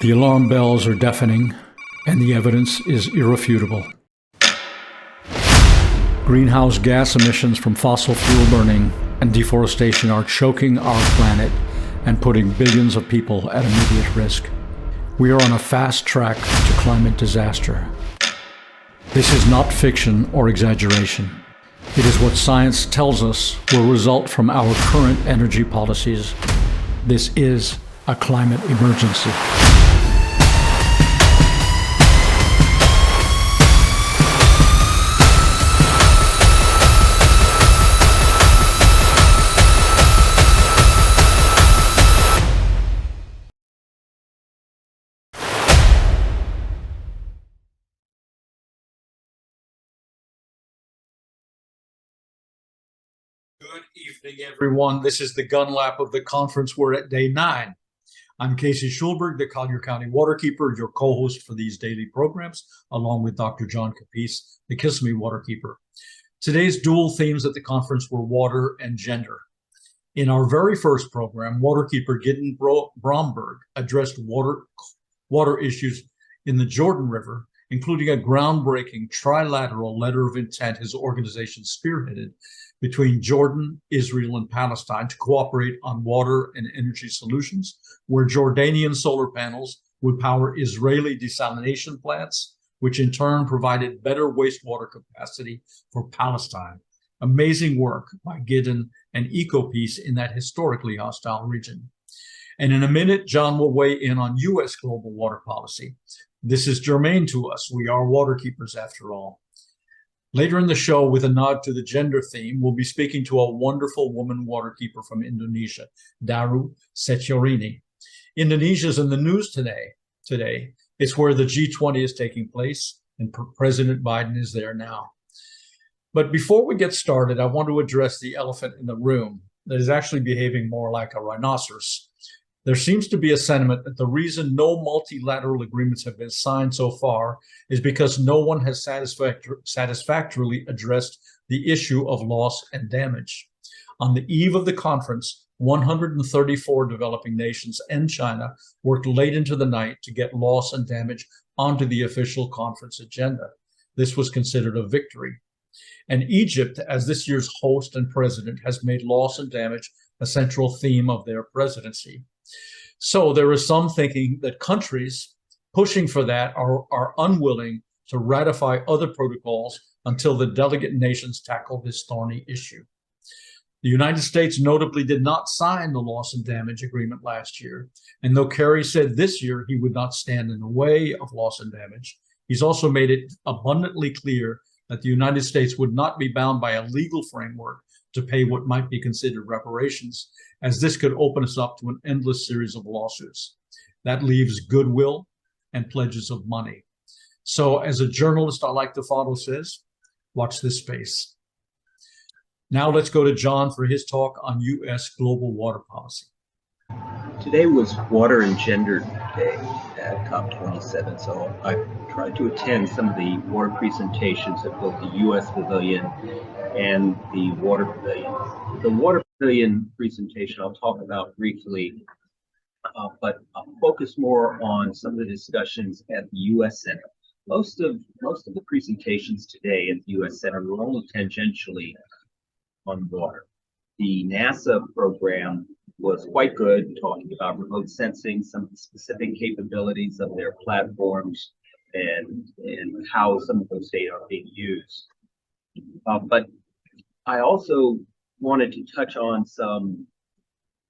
The alarm bells are deafening, and the evidence is irrefutable. Greenhouse gas emissions from fossil fuel burning and deforestation are choking our planet and putting billions of people at immediate risk. We are on a fast track to climate disaster. This is not fiction or exaggeration. It is what science tells us will result from our current energy policies. This is a climate emergency. Good evening, everyone. This is the gun lap of the conference. We're at day 9. I'm KC Schulberg, the Collier County Waterkeeper, your co-host for these daily programs, along with Dr. John Capece, the Kissimmee Waterkeeper. Today's dual themes at the conference were water and gender. In our very first program, Waterkeeper Gideon Bromberg addressed water issues in the Jordan River, including a groundbreaking trilateral letter of intent his organization spearheaded between Jordan, Israel, and Palestine to cooperate on water and energy solutions, where Jordanian solar panels would power Israeli desalination plants, which in turn provided better wastewater capacity for Palestine. Amazing work by Gideon and EcoPeace in that historically hostile region. And in a minute, John will weigh in on U.S. global water policy. This is germane to us. We are waterkeepers after all. Later in the show, with a nod to the gender theme, we'll be speaking to a wonderful woman waterkeeper from Indonesia, Daru Setyorini. Indonesia is in the news today. It's where the G20 is taking place, and President Biden is there now. But before we get started, I want to address the elephant in the room that is actually behaving more like a rhinoceros. There seems to be a sentiment that the reason no multilateral agreements have been signed so far is because no one has satisfactorily addressed the issue of loss and damage. On the eve of the conference, 134 developing nations and China worked late into the night to get loss and damage onto the official conference agenda. This was considered a victory. And Egypt, as this year's host and president, has made loss and damage a central theme of their presidency. So there is some thinking that countries pushing for that are unwilling to ratify other protocols until the delegate nations tackle this thorny issue. The United States notably did not sign the loss and damage agreement last year. And though Kerry said this year he would not stand in the way of loss and damage, he's also made it abundantly clear that the United States would not be bound by a legal framework to pay what might be considered reparations, as this could open us up to an endless series of lawsuits. That leaves goodwill and pledges of money. So as a journalist, I like to follow says, watch this space. Now let's go to John for his talk on U.S. global water policy. Today was Water and Gender Day at COP27, so I tried to attend some of the water presentations at both the U.S. Pavilion and the Water Pavilion. The Water Pavilion presentation I'll talk about briefly, but I'll focus more on some of the discussions at the U.S. Center. Most of the presentations today at the U.S. Center were only tangentially on water. The NASA program was quite good, talking about remote sensing, some of the specific capabilities of their platforms, and how some of those data are being used. But I also wanted to touch on some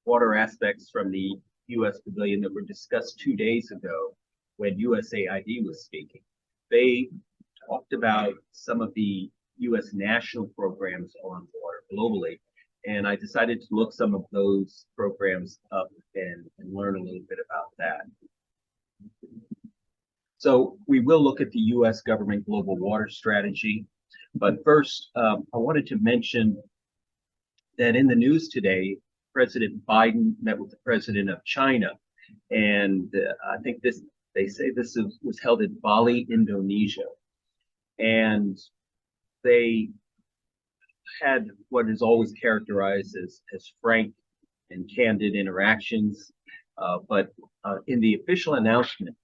water aspects from the U.S. Pavilion that were discussed 2 days ago when USAID was speaking. They talked about some of the U.S. national programs on water globally, and I decided to look some of those programs up and learn a little bit about that. So we will look at the U.S. government global water strategy. But first, I wanted to mention that in the news today, President Biden met with the president of China. And I think they say this was held in Bali, Indonesia. And they had what is always characterized as frank and candid interactions. But in the official announcement,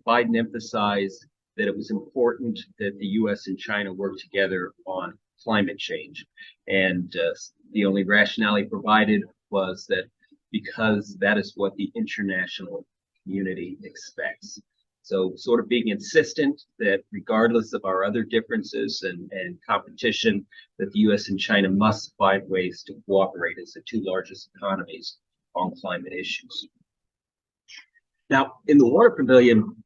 Biden emphasized that it was important that the U.S. and China work together on climate change. And the only rationale he provided was that because that is what the international community expects. So sort of being insistent that regardless of our other differences and competition, that the U.S. and China must find ways to cooperate as the two largest economies on climate issues. Now, in the Water Pavilion,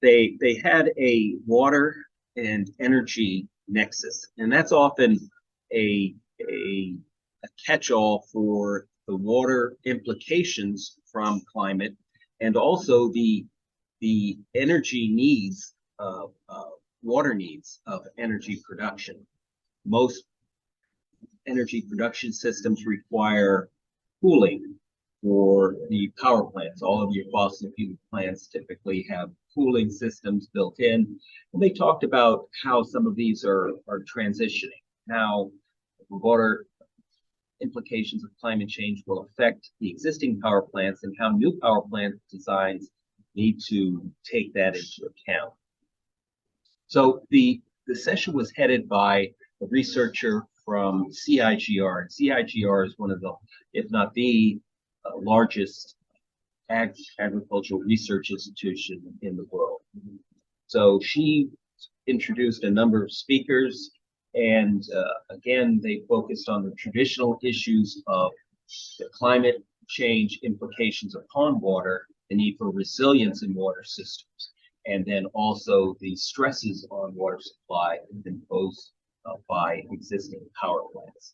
they had a water and energy nexus, and that's often a catch-all for the water implications from climate, and also the energy needs of water needs of energy production. Most energy production systems require cooling for the power plants. All of your fossil fuel plants typically have cooling systems built in. And they talked about how some of these are transitioning, how water implications of climate change will affect the existing power plants and how new power plant designs need to take that into account. So the session was headed by a researcher from CIGR. And CIGR is one of the, if not the largest agricultural research institution in the world. So she introduced a number of speakers, and again, they focused on the traditional issues of the climate change implications upon water, the need for resilience in water systems, and then also the stresses on water supply imposed by existing power plants.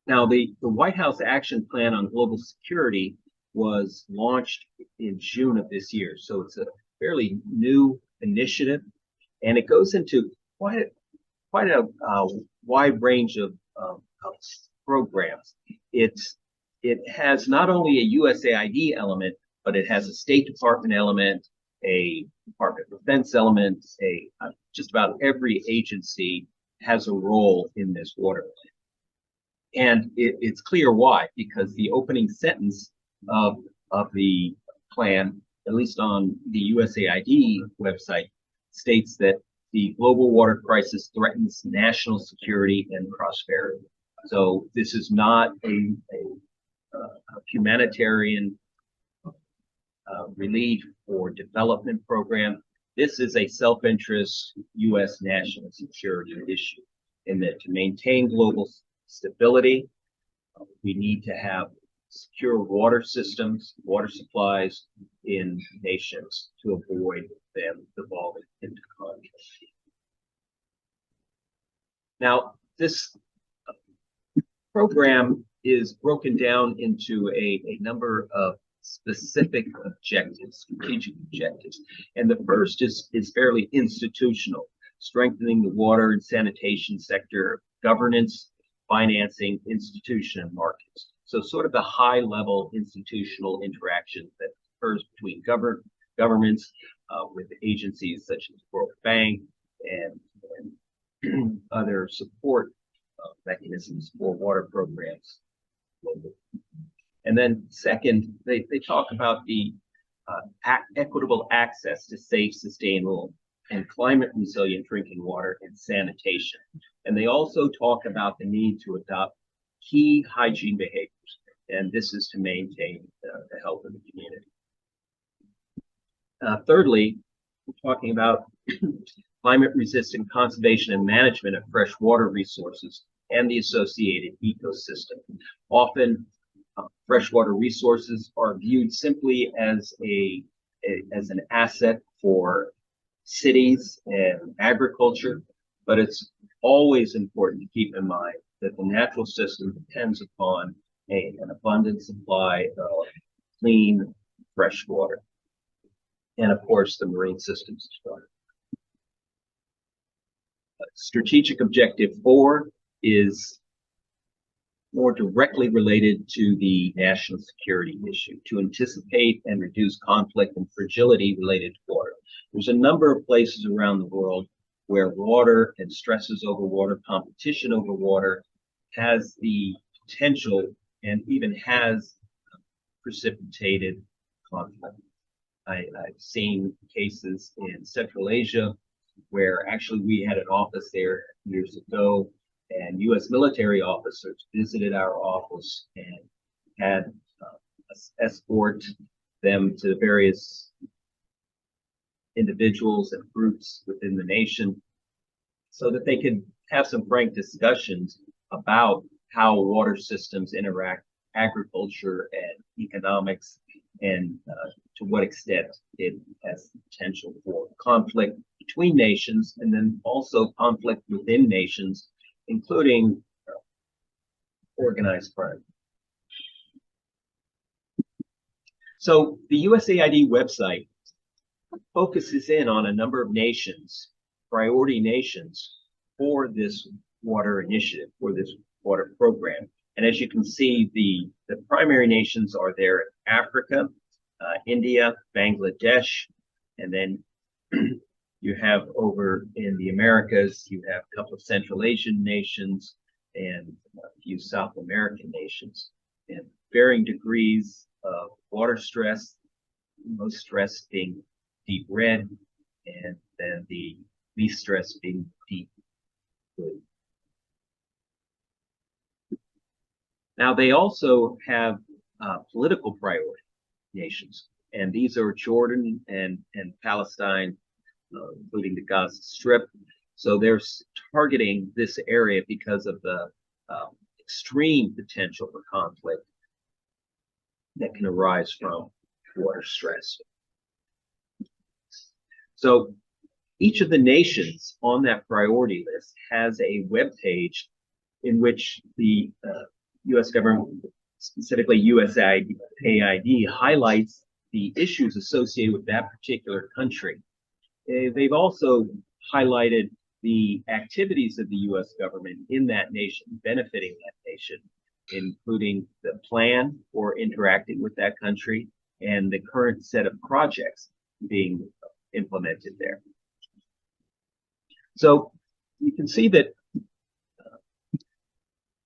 Now, the White House Action Plan on Global Security was launched in June of this year, so it's a fairly new initiative, and it goes into quite a wide range of programs. It has not only a USAID element, but it has a State Department element, a Department of Defense element, just about every agency has a role in this water plan. And it's clear why, because the opening sentence of the plan, at least on the USAID website, states that the global water crisis threatens national security and prosperity. So this is not a humanitarian relief or development program. This is a self-interest U.S. national security issue, in that to maintain global stability, we need to have secure water systems, water supplies in nations to avoid them devolving into conflict. Now, this program is broken down into a number of specific objectives, strategic objectives. And the first is fairly institutional, strengthening the water and sanitation sector governance, financing, institution, and markets. So sort of the high-level institutional interaction that occurs between governments with agencies such as the World Bank and other support mechanisms for water programs globally. And then second, they talk about the equitable access to safe, sustainable, and climate resilient drinking water and sanitation. And they also talk about the need to adopt key hygiene behaviors. And this is to maintain the health of the community. Thirdly, we're talking about climate resistant conservation and management of fresh water resources and the associated ecosystem. Often, freshwater resources are viewed simply as an asset for cities and agriculture, but it's always important to keep in mind that the natural system depends upon an abundant supply of clean, fresh water. And of course, the marine systems as well. Strategic Objective 4 is more directly related to the national security issue, to anticipate and reduce conflict and fragility related to water. There's a number of places around the world where water and stresses over water, competition over water has the potential and even has precipitated conflict. I've seen cases in Central Asia where actually we had an office there years ago, and U.S. military officers visited our office and had us escort them to various individuals and groups within the nation so that they could have some frank discussions about how water systems interact, agriculture and economics, and to what extent it has potential for conflict between nations, and then also conflict within nations, including organized crime. So the USAID website focuses in on a number of nations, priority nations, for this water initiative, for this water program. And as you can see, the primary nations are there in Africa, India, Bangladesh, and then you have over in the Americas, you have a couple of Central Asian nations and a few South American nations, and varying degrees of water stress, most stress being deep red, and then the least stress being deep blue. Now, they also have political priority nations, and these are Jordan and Palestine, including the Gaza Strip. So they're targeting this area because of the extreme potential for conflict that can arise from water stress. So each of the nations on that priority list has a web page in which the U.S. government, specifically USAID, highlights the issues associated with that particular country. They've also highlighted the activities of the U.S. government in that nation, benefiting that nation, including the plan for interacting with that country and the current set of projects being implemented there. So you can see that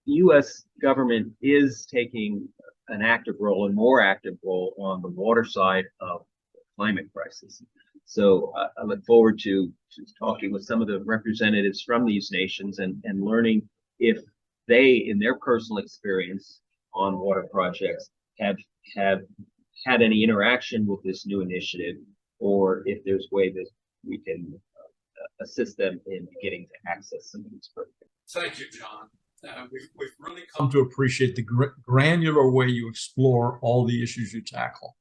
the U.S. government is taking an active role, and more active role, on the water side of the climate crisis. So I look forward to talking with some of the representatives from these nations and learning if they, in their personal experience on water projects, have had any interaction with this new initiative, or if there's a way that we can assist them in getting to access some of these programs. Thank you, John. We've really come to appreciate the granular way you explore all the issues you tackle.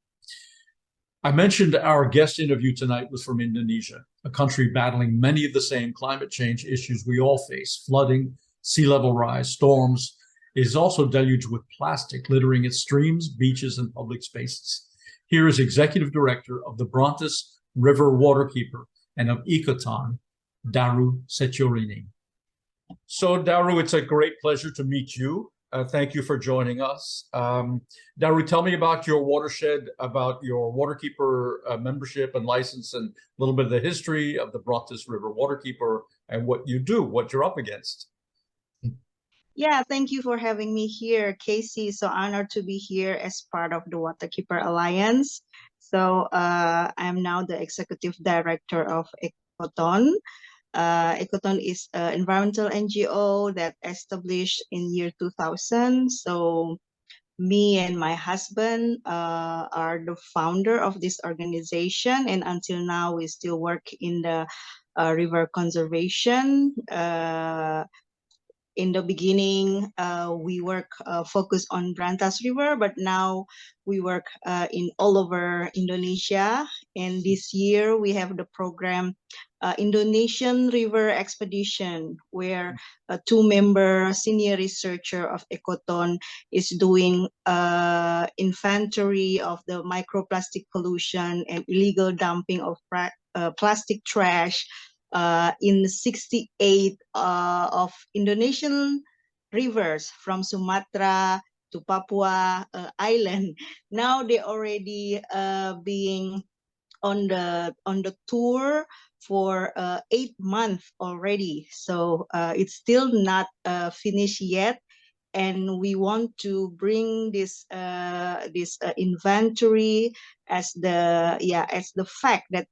I mentioned our guest interview tonight was from Indonesia, a country battling many of the same climate change issues we all face: flooding, sea level rise, storms. It is also deluged with plastic littering its streams, beaches, and public spaces. Here is Executive Director of the Brantas River Waterkeeper and of ECOTON, Daru Setyorini. So, Daru, it's a great pleasure to meet you. Thank you for joining us. Daru, tell me about your watershed, about your Waterkeeper membership and license, and a little bit of the history of the Brantas River Waterkeeper and what you do, what you're up against. Yeah, thank you for having me here, KC. So honored to be here as part of the Waterkeeper Alliance. So I'm now the Executive Director of ECOTON. ECOTON is an environmental NGO that established in year 2000. So me and my husband are the founder of this organization, and until now we still work in the river conservation. In the beginning, we work focused on Brantas River, but now we work in all over Indonesia. And this year we have the program Indonesian River Expedition, where a two-member senior researcher of ECOTON is doing inventory of the microplastic pollution and illegal dumping of plastic trash in 68 of Indonesian rivers from Sumatra to Papua island. Now they already being on the tour for 8 months already. So it's still not finished yet. and we want to bring this inventory as the fact that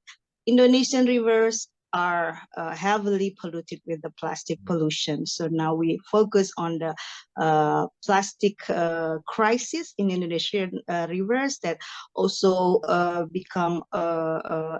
Indonesian rivers are heavily polluted with the plastic pollution. So now we focus on the plastic crisis in Indonesian rivers that also become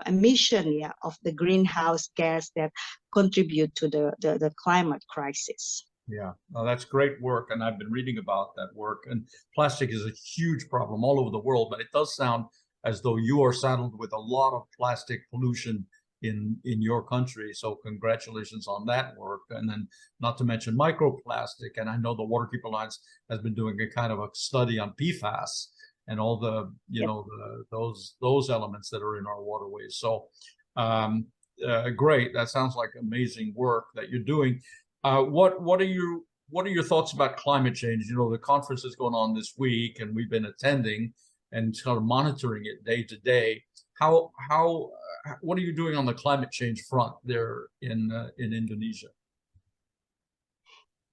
emission of the greenhouse gas that contribute to the climate crisis. Yeah, that's great work, and I've been reading about that work. And plastic is a huge problem all over the world, but it does sound as though you are saddled with a lot of plastic pollution in your country. So congratulations on that work. And then not to mention microplastic. And I know the Waterkeeper Alliance has been doing a kind of a study on PFAS and all the, those elements that are in our waterways. So great. That sounds like amazing work that you're doing. What are your thoughts about climate change? You know, the conference is going on this week, and we've been attending and sort of monitoring it day to day. What are you doing on the climate change front there in Indonesia?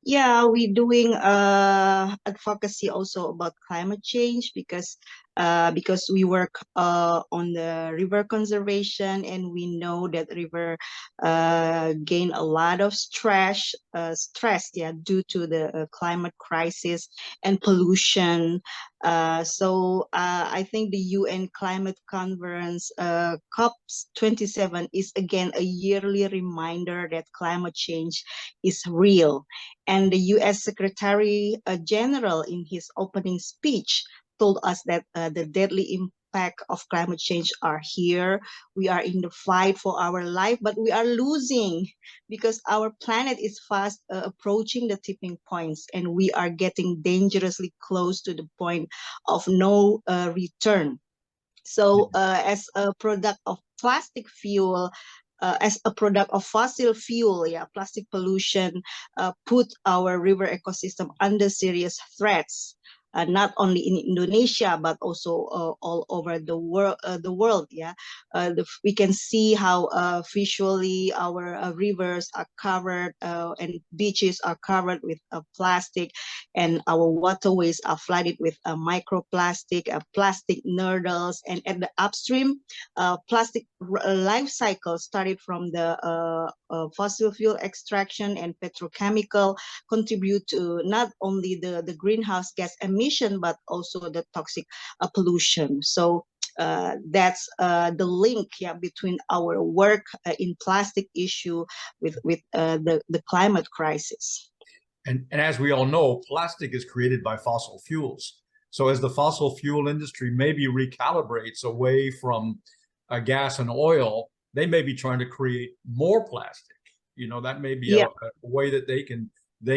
Yeah, we're doing advocacy also about climate change because we work on the river conservation, and we know that river gain a lot of stress due to the climate crisis and pollution. So I think the UN climate conference COP27 is again a yearly reminder that climate change is real. And the US Secretary General in his opening speech told us that the deadly impact of climate change are here. We are in the fight for our life, but we are losing because our planet is fast approaching the tipping points, and we are getting dangerously close to the point of no return. So as a product of plastic fuel, as a product of fossil fuel, plastic pollution put our river ecosystem under serious threats. Not only in Indonesia but also all over the world. We can see how visually our rivers are covered and beaches are covered with plastic, and our waterways are flooded with microplastic, plastic nodules, and at the upstream, plastic life cycle started from the fossil fuel extraction and petrochemical contribute to not only the greenhouse gas emission but also the toxic pollution. So that's the link between our work in plastic issue with the climate crisis. And as we all know, plastic is created by fossil fuels. So as the fossil fuel industry maybe recalibrates away from gas and oil, they may be trying to create more plastic. You know, that may be a way that they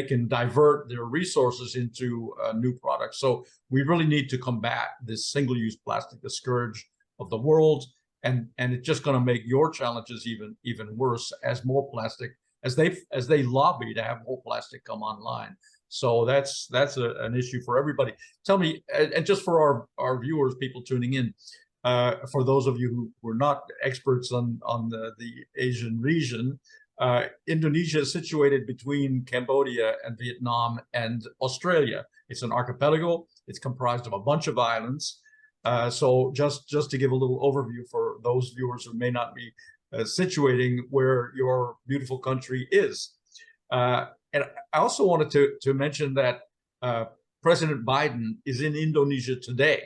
can divert their resources into new products. So we really need to combat this single-use plastic, the scourge of the world, and it's just going to make your challenges even worse as more plastic, as they lobby to have more plastic come online. So that's an issue for everybody. Tell me, and just for our viewers, people tuning in, for those of you who are not experts on the Asian region, Indonesia is situated between Cambodia and Vietnam and Australia. It's an archipelago. It's comprised of a bunch of islands. So just to give a little overview for those viewers who may not be situating where your beautiful country is. And I also wanted to mention that President Biden is in Indonesia today.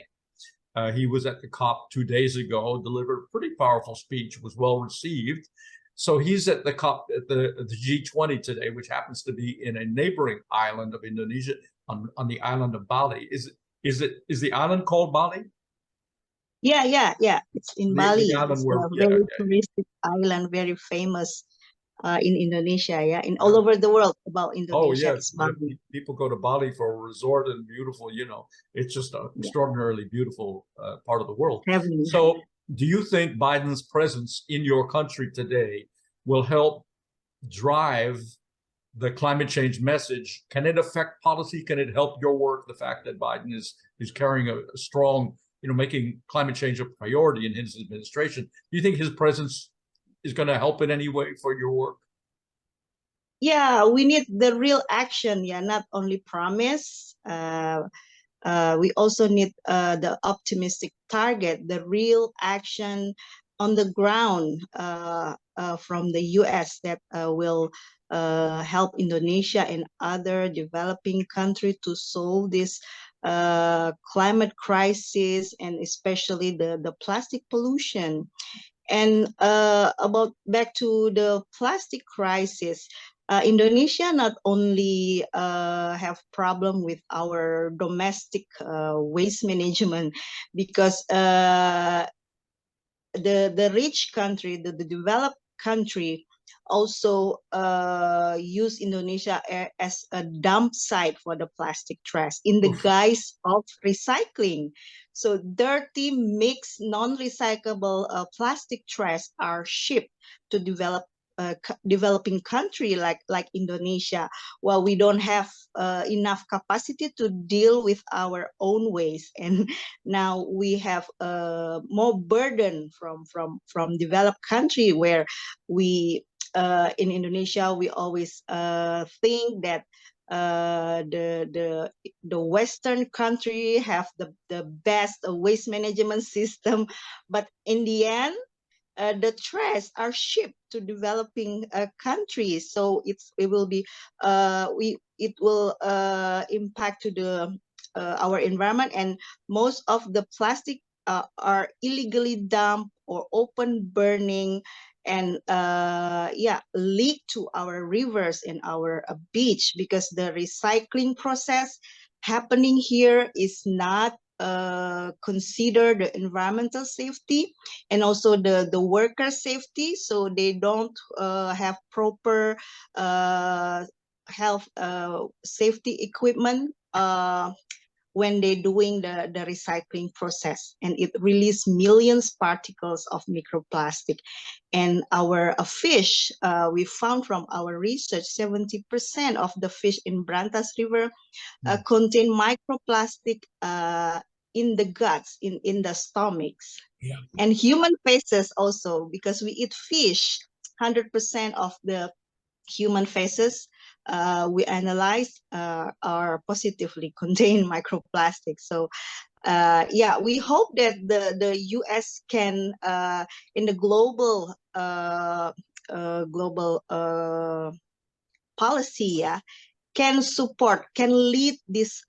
He was at the COP 2 days ago, delivered a pretty powerful speech, was well received. So he's at the COP, at the G20 today, which happens to be in a neighboring island of Indonesia, on the island of Bali. Is the island called Bali? Yeah. It's in Bali. It's a very touristic island, very famous in Indonesia, all over the world about Indonesia. Oh, yes. People go to Bali for a resort and beautiful, it's just an extraordinarily beautiful part of the world. So do you think Biden's presence in your country today will help drive the climate change message? Can it affect policy? Can it help your work? The fact that Biden is carrying a strong, making climate change a priority in his administration. Do you think his presence is going to help in any way for your work? yeah, we need the real action, yeah, not only promise. We also need the optimistic target, the real action on the ground from the US that will help Indonesia and other developing countries to solve this climate crisis, and especially the plastic pollution. And about back to the plastic crisis, Indonesia not only have problem with our domestic waste management, because the rich country, the developed country, also use Indonesia as a dump site for the plastic trash in the Oof. guise of recycling. So dirty, mixed, non-recyclable plastic trash are shipped to developing country like Indonesia, while we don't have enough capacity to deal with our own waste, and now we have more burden from developed country, where we in Indonesia we always think that the Western country have the best waste management system, but in the end the trash are shipped to developing countries, so it will be it will impact to the our environment, and most of the plastic are illegally dumped or open burning, and yeah, leak to our rivers and our beach, because the recycling process happening here is not consider the environmental safety and also the worker safety, so they don't have proper health safety equipment when they're doing the recycling process, and it releases millions particles of microplastic. And our fish, we found from our research, 70% of the fish in Brantas River contain microplastic in the guts, in the stomachs. Yeah. And human faces also, because we eat fish, 100% of the human faces we analyze are positively contain microplastics. So yeah, we hope that the US can in the global global policy, yeah, can support, can lead this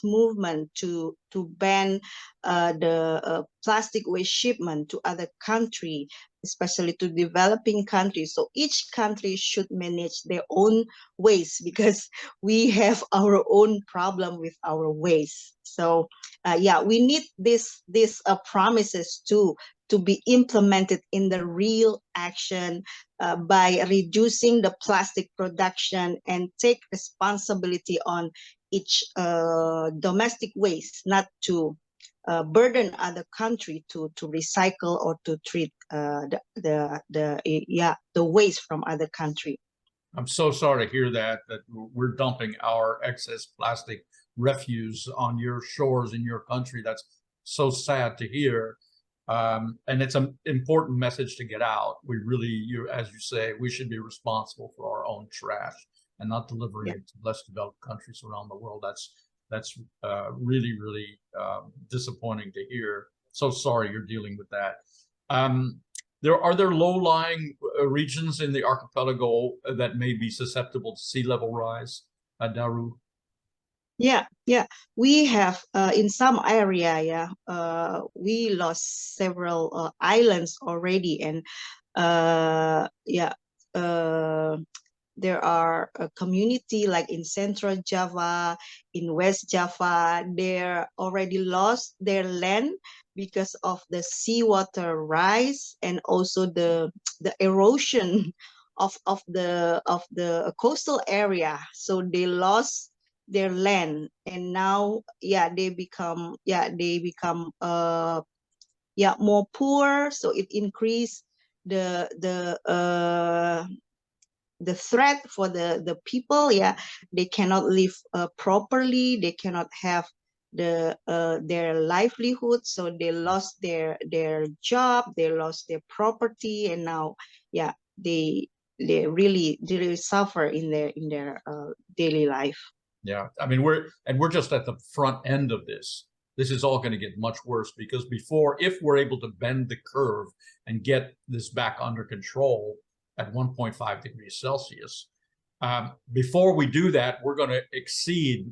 movement to ban the plastic waste shipment to other country, especially to developing countries. So each country should manage their own waste, because we have our own problem with our waste. So yeah, we need these promises to be implemented in the real action by reducing the plastic production and take responsibility on each domestic waste, not to burden other country to recycle or to treat the waste from other country. I'm so sorry to hear that we're dumping our excess plastic refuse on your shores in your country. That's so sad to hear. And it's an important message to get out. We really, as you say, we should be responsible for our own trash and not delivering it to less developed countries around the world. That's really, really disappointing to hear. So sorry you're dealing with that. Are there low-lying regions in the archipelago that may be susceptible to sea level rise, Daru? Yeah, we have in some area, yeah, we lost several islands already, and yeah, there are a community like in Central Java, in West Java, they're already lost their land because of the seawater rise and also the erosion of the coastal area. So they lost their land, and now yeah, they become more poor. So it increased the threat for the people. Yeah, they cannot live properly, they cannot have their livelihood, so they lost their job, they lost their property, and now yeah, they they really suffer in their daily life. Yeah, I mean, we're just at the front end of this. This is all going to get much worse because if we're able to bend the curve and get this back under control at 1.5 degrees Celsius, before we do that, we're going to exceed,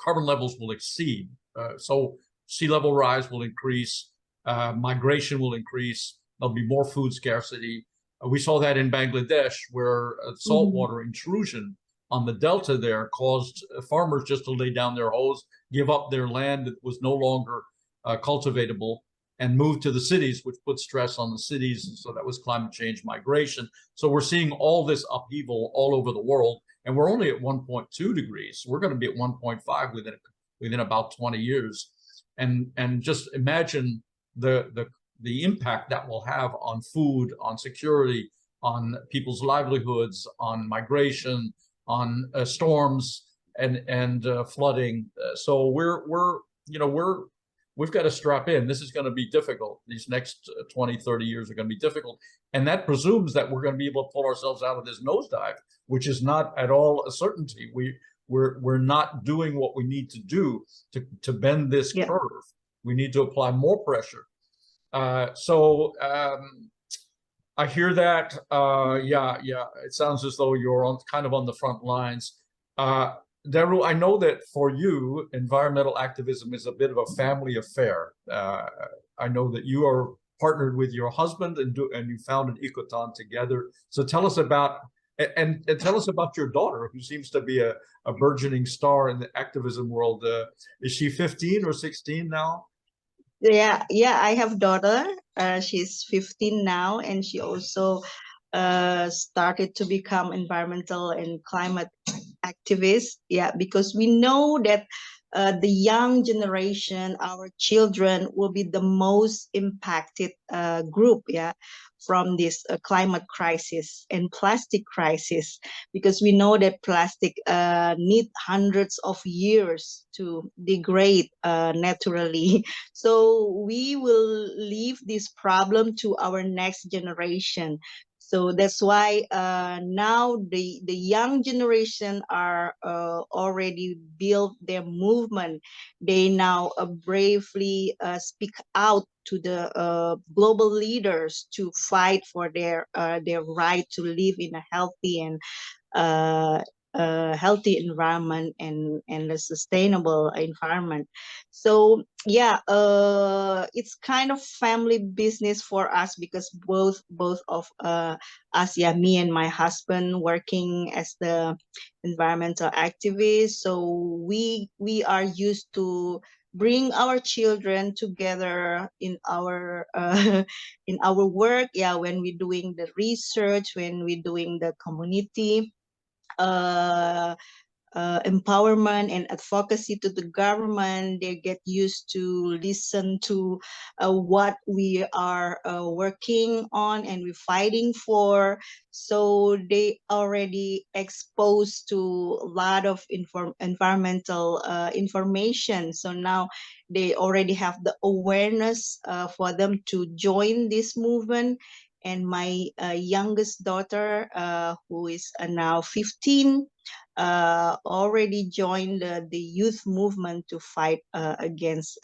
carbon levels will exceed. So sea level rise will increase, migration will increase, there'll be more food scarcity. We saw that in Bangladesh, where saltwater intrusion on the delta there caused farmers just to lay down their hoes, give up their land that was no longer cultivatable, and move to the cities, which put stress on the cities. So that was climate change migration. So we're seeing all this upheaval all over the world, and we're only at 1.2 degrees. We're going to be at 1.5 within about 20 years. And just imagine the impact that will have on food, on security, on people's livelihoods, on migration, on storms and flooding. So we've got to strap in. This is going to be difficult. These next 20, 30 years are going to be difficult. And that presumes that we're going to be able to pull ourselves out of this nosedive, which is not at all a certainty. We're not doing what we need to do to bend this curve. We need to apply more pressure. I hear that. Yeah. It sounds as though you're kind of on the front lines. Daru, I know that for you, environmental activism is a bit of a family affair. I know that you are partnered with your husband and you founded ECOTON together. So tell us about and tell us about your daughter, who seems to be a burgeoning star in the activism world. Is she 15 or 16 now? Yeah, I have daughter. She's 15 now, and she also started to become environmental and climate activist. Yeah, because we know that the young generation, our children, will be the most impacted group. Yeah, from this climate crisis and plastic crisis, because we know that plastic need hundreds of years to degrade naturally. So we will leave this problem to our next generation. So that's why now the young generation are already built their movement. They now bravely speak out to the global leaders to fight for their right to live in a healthy and healthy environment and a sustainable environment. So yeah, it's kind of family business for us, because both of us, yeah, me and my husband, working as the environmental activist. So we are used to bring our children together in our in our work. Yeah, when we're doing the research, when we're doing the community empowerment and advocacy to the government. They get used to listen to what we are working on and we're fighting for. So they already exposed to a lot of environmental information. So now they already have the awareness for them to join this movement. And my youngest daughter, who is now 15, already joined the youth movement to fight against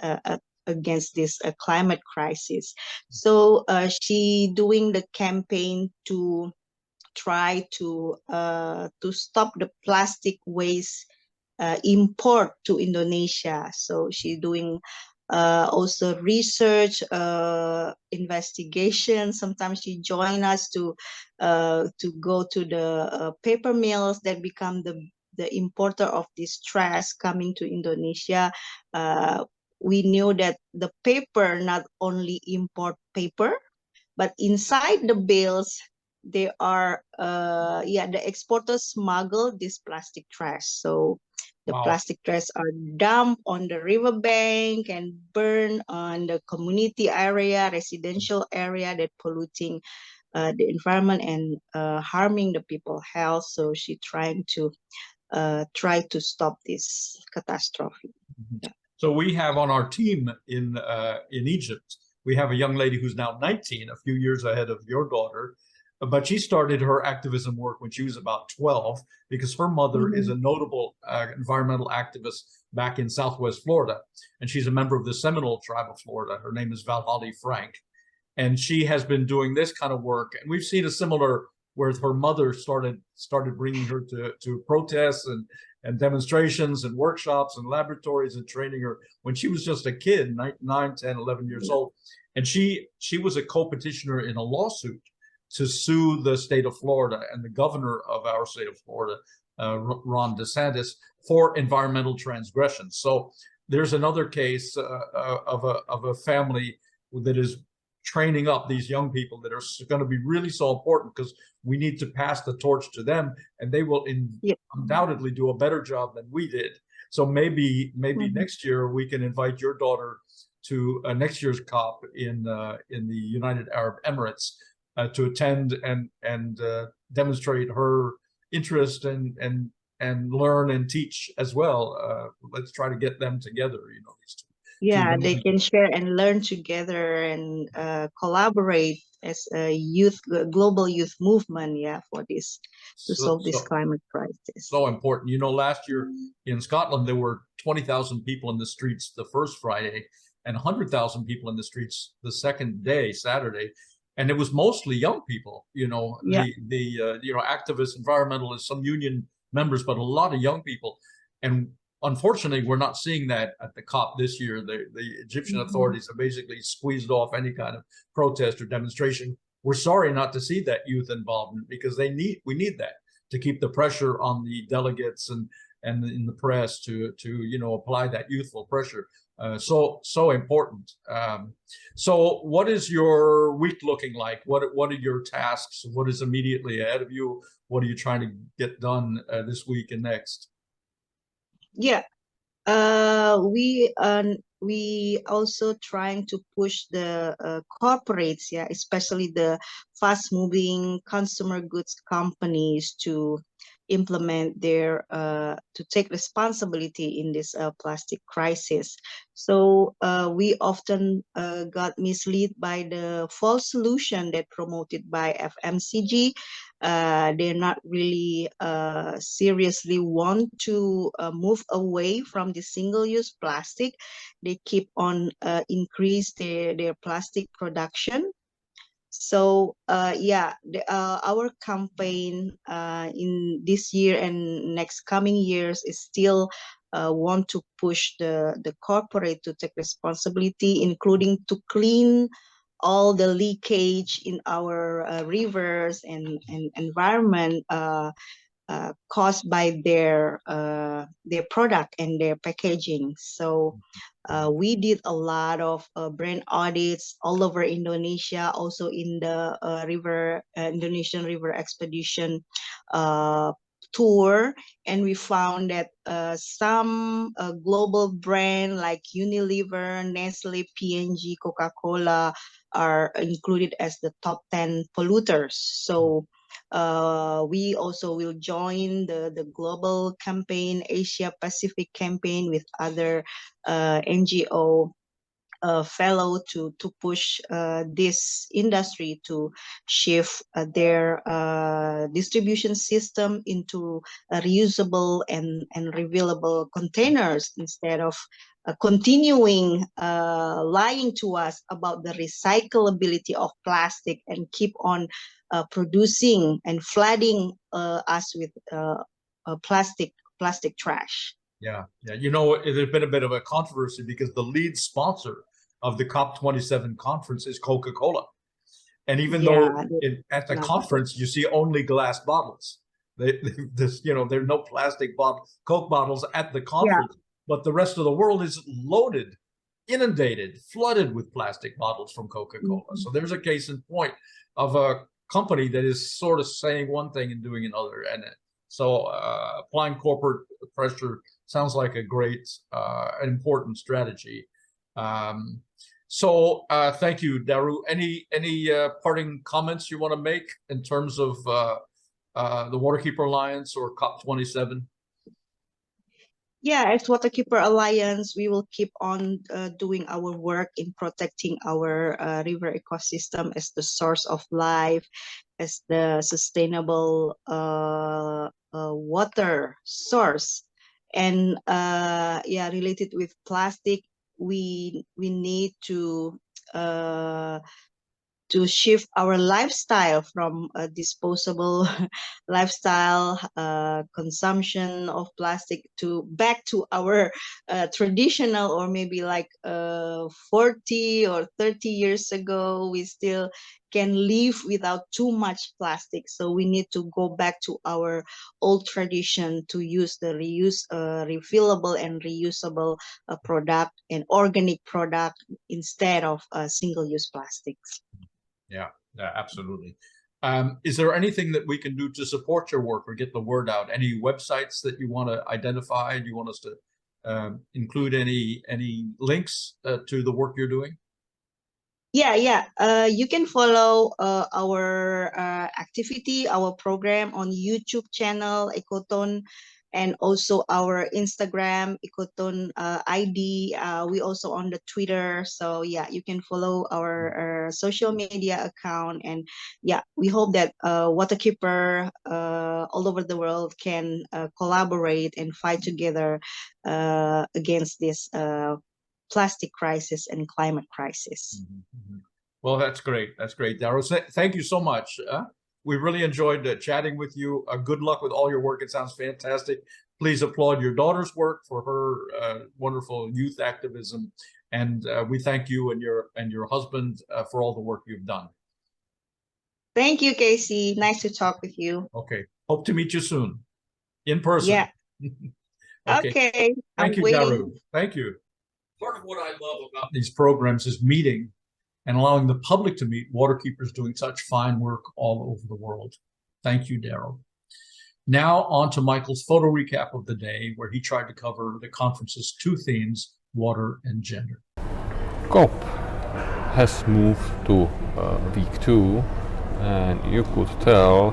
this climate crisis. So she doing the campaign to try to stop the plastic waste import to Indonesia. So she's doing also research, investigation. Sometimes she join us to go to the paper mills that become the importer of this trash coming to Indonesia. We knew that the paper not only import paper, but inside the bales they are the exporters smuggle this plastic trash. So the plastic trash are dumped on the riverbank and burned on the community area, residential area, that polluting the environment and harming the people's health. So she trying to stop this catastrophe. Yeah. So we have on our team in Egypt, we have a young lady who's now 19, a few years ahead of your daughter, but she started her activism work when she was about 12 because her mother is a notable environmental activist back in Southwest Florida. And she's a member of the Seminole tribe of Florida. Her name is Valhalla Frank. And she has been doing this kind of work. And we've seen a similar where her mother started bringing her to protests and demonstrations and workshops and laboratories and training her when she was just a kid, 9, 10, 11 years old. And she was a co-petitioner in a lawsuit to sue the state of Florida and the governor of our state of Florida, Ron DeSantis, for environmental transgressions. So there's another case of a family that is training up these young people that are going to be really so important because we need to pass the torch to them, and they will undoubtedly do a better job than we did. So maybe next year we can invite your daughter to next year's COP in the United Arab Emirates to attend and demonstrate her interest and learn and teach as well. Let's try to get them together. These two. Yeah, they can share and learn together and collaborate as a global youth movement, for this, to solve this climate crisis. So important. Last year in Scotland, there were 20,000 people in the streets the first Friday and 100,000 people in the streets the second day, Saturday. And it was mostly young people, the activists, environmentalists, some union members, but a lot of young people. And unfortunately, we're not seeing that at the COP this year. The Egyptian authorities have basically squeezed off any kind of protest or demonstration. We're sorry not to see that youth involvement because we need that to keep the pressure on the delegates and in the press to apply that youthful pressure. So important. So what is your week looking like? What are your tasks? What is immediately ahead of you? What are you trying to get done this week and next? Yeah, we also trying to push the corporates, especially the fast-moving consumer goods companies to implement their to take responsibility in this plastic crisis. So we often got misled by the false solution that promoted by FMCG. They're not really seriously want to move away from the single-use plastic. They keep on increase their plastic production. So our campaign in this year and next coming years is still want to push the corporate to take responsibility, including to clean all the leakage in our rivers and environment caused by their product and their packaging. So we did a lot of brand audits all over Indonesia, also in the Indonesian river expedition tour, and we found that some global brand like Unilever, Nestle, P&G, Coca-Cola are included as the top 10 polluters. So we also will join the global campaign, Asia Pacific campaign, with other NGO fellow to push this industry to shift their distribution system into reusable and revealable containers instead of continuing lying to us about the recyclability of plastic and keep on producing and flooding us with plastic trash. Yeah. There's been a bit of a controversy because the lead sponsor of the COP27 conference is Coca-Cola. And even though at the conference, you see only glass bottles, there are no plastic Coke bottles at the conference, but the rest of the world is loaded, inundated, flooded with plastic bottles from Coca-Cola. So there's a case in point of a company that is sort of saying one thing and doing another. And so applying corporate pressure sounds like a great, important strategy. So thank you, Daru. Any parting comments you want to make in terms of the Waterkeeper Alliance or COP27? Yeah, as Waterkeeper Alliance, we will keep on doing our work in protecting our river ecosystem as the source of life as the sustainable water source. And yeah, related with plastic, we need to shift our lifestyle from a disposable lifestyle consumption of plastic to back to our traditional, or maybe like 40 or 30 years ago, we still can live without too much plastic. So we need to go back to our old tradition to use the refillable and reusable product and organic product instead of single-use plastics. Yeah, absolutely. Is there anything that we can do to support your work or get the word out? Any websites that you want to identify? Do you want us to include any links to the work you're doing? Yeah. You can follow our activity, our program on YouTube channel, ECOTON, and also our Instagram, ECOTON ID. We also on the Twitter. So yeah, you can follow our social media account. And yeah, we hope that Waterkeeper all over the world can collaborate and fight together against this plastic crisis and climate crisis. Well, that's great. That's great, Daru. Thank you so much. We really enjoyed chatting with you. Good luck with all your work. It sounds fantastic. Please applaud your daughter's work for her wonderful youth activism, and we thank you and your husband for all the work you've done. Thank you, KC. Nice to talk with you. Okay. Hope to meet you soon in person. Yeah. Okay. Thank you, Daru. Thank you. Part of what I love about these programs is meeting and allowing the public to meet waterkeepers doing such fine work all over the world. Thank you, Daru. Now on to Michael's photo recap of the day, where he tried to cover the conference's two themes, water and gender. COP has moved to week 2, and you could tell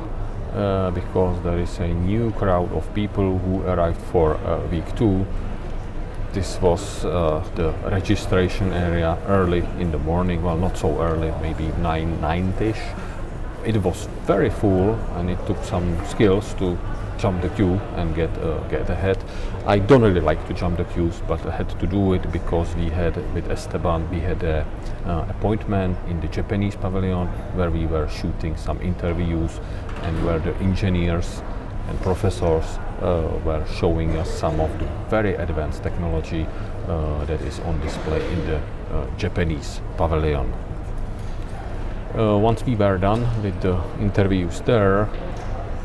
because there is a new crowd of people who arrived for week 2. This was the registration area early in the morning, well, not so early, maybe 9-ish. It was very full, and it took some skills to jump the queue and get ahead. I don't really like to jump the queues, but I had to do it because we had, with Esteban, we had an appointment in the Japanese pavilion where we were shooting some interviews and where the engineers and professors were showing us some of the very advanced technology that is on display in the Japanese pavilion. Once we were done with the interviews there,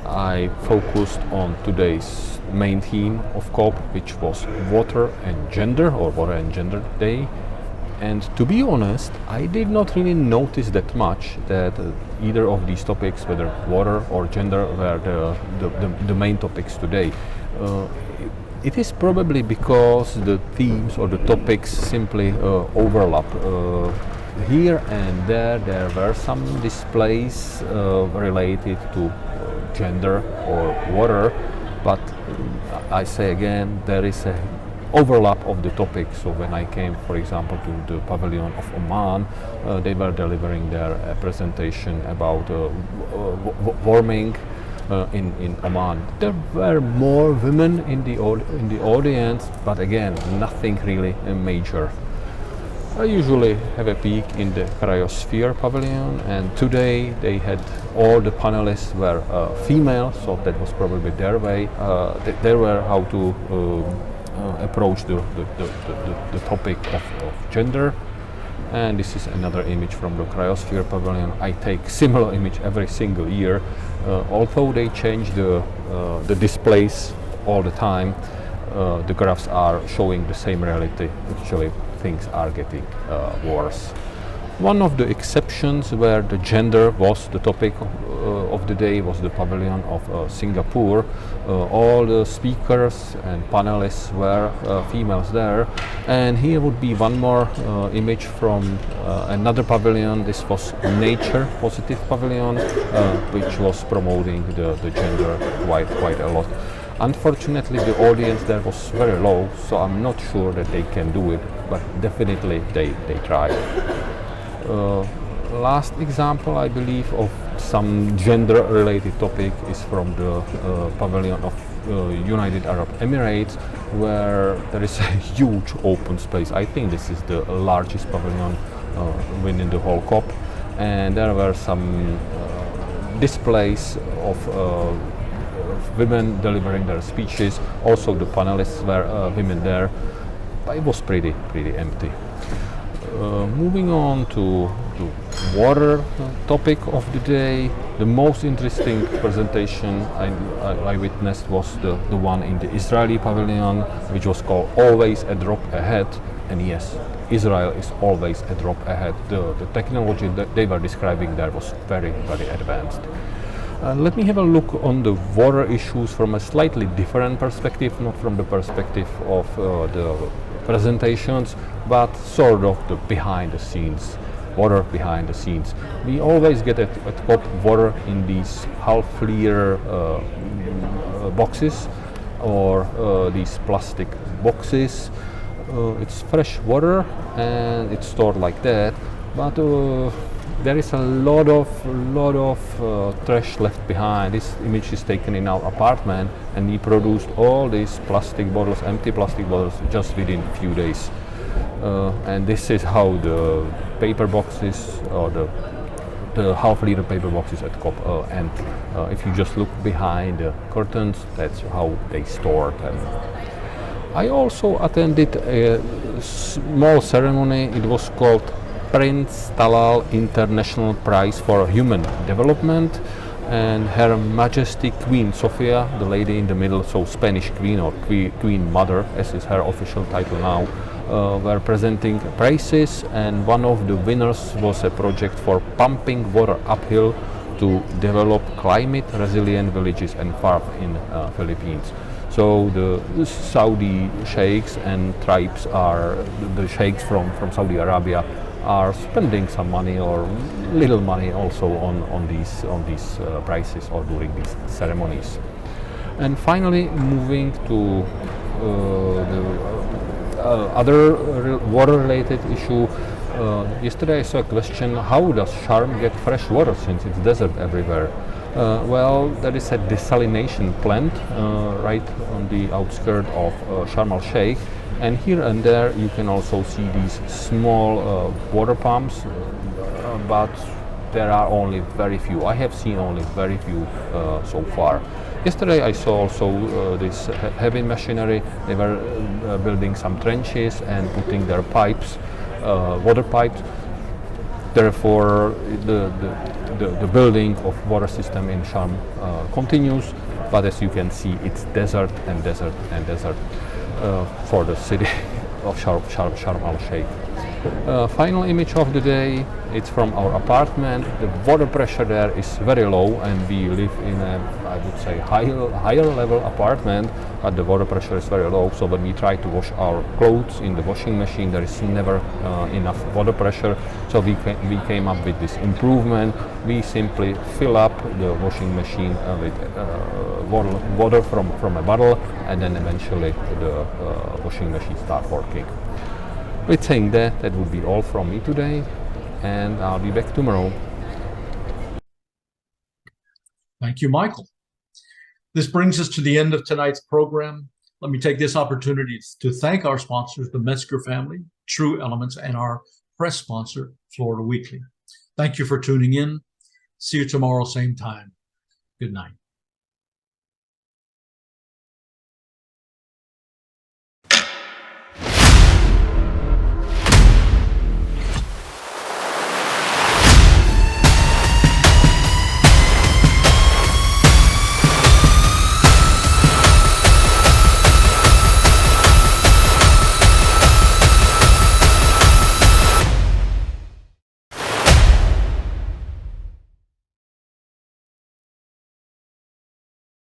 I focused on today's main theme of COP, which was Water and Gender, or Water and Gender Day. And to be honest, I did not really notice that much that either of these topics, whether water or gender, were the main topics today. It is probably because the themes or the topics simply overlap. Here and there were some displays related to gender or water, but I say again, there is a overlap of the topics. So when I came, for example, to the pavilion of Oman, they were delivering their presentation about warming in Oman. There were more women in the audience, but again, nothing really major. I usually have a peek in the cryosphere pavilion, and today they had all the panelists were female, so that was probably their way. They were how to approach the topic of gender. And this is another image from the cryosphere pavilion. I take similar image every single year, although they change the displays all the time. The graphs are showing the same reality. Actually, things are getting worse. One of the exceptions where the gender was the topic of the day was the pavilion of Singapore. All the speakers and panelists were females there. And here would be one more image from another pavilion. This was Nature Positive Pavilion, which was promoting the gender quite a lot. Unfortunately, the audience there was very low, so I'm not sure that they can do it, but definitely they tried. Last example, I believe, of some gender-related topic is from the pavilion of United Arab Emirates, where there is a huge open space. I think this is the largest pavilion within the whole COP, and there were some displays of women delivering their speeches. Also, the panelists were women there, but it was pretty empty. Moving on to the water topic of the day, the most interesting presentation I witnessed was the one in the Israeli pavilion, which was called Always a Drop Ahead. And yes, Israel is always a drop ahead. The technology that they were describing there was very advanced. Let me have a look on the water issues from a slightly different perspective, not from the perspective of the presentations, but sort of the behind the scenes, water behind the scenes. We always get at COP water in these half-liter boxes or these plastic boxes. It's fresh water and it's stored like that, but there is a lot of trash left behind. This image is taken in our apartment, and we produced all these plastic bottles, empty plastic bottles, just within a few days. And this is how the paper boxes, or the half-liter paper boxes at COP end. If you just look behind the curtains, that's how they store them. I also attended a small ceremony. It was called Prince Talal International Prize for Human Development, and Her Majesty Queen Sofia, the lady in the middle, so Spanish Queen or Queen Mother, as is her official title now, were presenting prizes, and one of the winners was a project for pumping water uphill to develop climate-resilient villages and farms in Philippines. So the Saudi sheikhs and tribes are, the sheikhs from Saudi Arabia are spending some money or little money also on these prizes or during these ceremonies. And finally, moving to the other water-related issue. Yesterday I saw a question: how does Sharm get fresh water since it's desert everywhere? Well, there is a desalination plant right on the outskirts of Sharm el-Sheikh, and here and there you can also see these small water pumps, but there are only very few. I have seen only very few so far. Yesterday I saw also this heavy machinery. They were building some trenches and putting their pipes, water pipes. Therefore, the building of water system in Sharm continues, but as you can see, it's desert and desert and desert for the city of Sharm el-Sheikh. Final image of the day, it's from our apartment. The water pressure there is very low, and we live in a, I would say, higher level apartment, but the water pressure is very low. So when we try to wash our clothes in the washing machine, there is never enough water pressure. So we came up with this improvement. We simply fill up the washing machine with water from a bottle, and then eventually the washing machine starts working. With saying that, that would be all from me today, and I'll be back tomorrow. Thank you, Michael. This brings us to the end of tonight's program. Let me take this opportunity to thank our sponsors, the Metzger family, True Elements, and our press sponsor, Florida Weekly. Thank you for tuning in. See you tomorrow, same time. Good night.